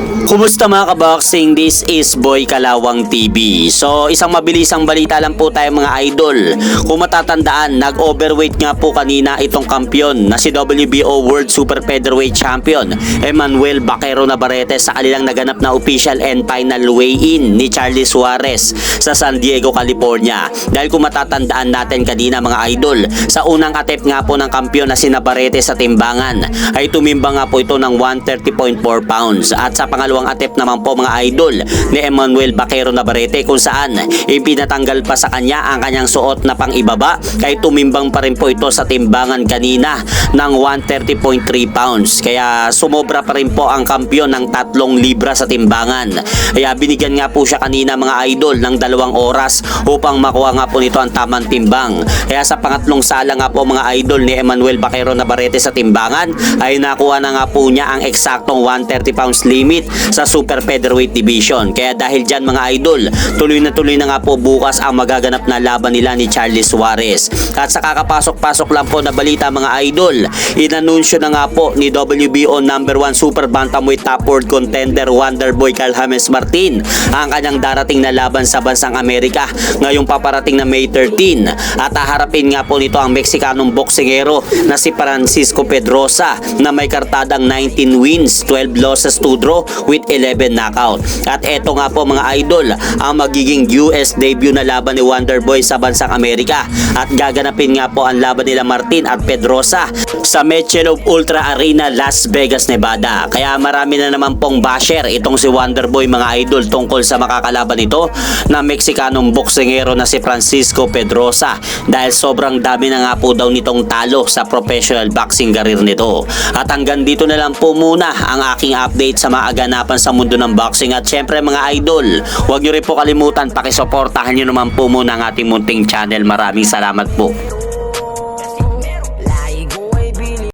Kumusta mga kaboxing? This is Boy Kalawang TV. So isang mabilisang balita lang po tayo mga idol. Kung matatandaan, nag-overweight nga po kanina itong kampiyon na si WBO World Super Featherweight Champion Emmanuel Baquero Navarrete sa kanilang naganap na official and final weigh-in ni Charlie Suarez sa San Diego, California. Dahil kung matatandaan natin kanina mga idol, sa unang attempt nga po ng kampiyon na si Navarrete sa timbangan ay tumimbang nga po ito ng 130.4 pounds at sa pangalawang attempt naman po mga idol ni Emmanuel Baquero Navarrete kung saan ipinatanggal pa sa kanya ang kanyang suot na pang-ibaba kaya tumimbang pa rin po ito sa timbangan kanina ng 130.3 pounds. Kaya sumobra pa rin po ang kampiyon ng 3 libra sa timbangan. Kaya binigyan nga po siya kanina mga idol ng 2 oras upang makuha nga po nito ang tamang timbang. Kaya sa pangatlong sala nga po mga idol ni Emmanuel Baquero Navarrete sa timbangan ay nakuha na nga po niya ang eksaktong 130 pounds limit sa Super Featherweight Division. Kaya dahil dyan mga idol, tuloy na nga po bukas ang magaganap na laban nila ni Charlie Suarez. At sa kakapasok-pasok lang po na balita mga idol, inanunsyo na nga po ni WBO number 1 Super Bantamweight Top World Contender Wonderboy Carl James Martin ang kanyang darating na laban sa bansang Amerika ngayong paparating na May 13. At haharapin nga po nito ang Mexicanong boksingero na si Francisco Pedrosa na may kartadang 19 wins, 12 losses, 2 draw with 11 knockout. At eto nga po mga idol ang magiging US debut na laban ni Wonderboy sa bansang Amerika at gaganapin nga po ang laban nila Martin at Pedrosa sa Michelob Ultra Arena, Las Vegas, Nevada. Kaya marami na naman pong basher itong si Wonderboy mga idol tungkol sa makakalaban ito na Mexicanong boksingero na si Francisco Pedrosa dahil sobrang dami na nga po daw nitong talo sa professional boxing career nito. At hanggang dito na lang po muna ang aking update sa mga aganapan sa mundo ng boxing. At syempre mga idol, huwag nyo rin po kalimutan pakisuportahan nyo naman po muna ang ating munting channel. Maraming salamat po.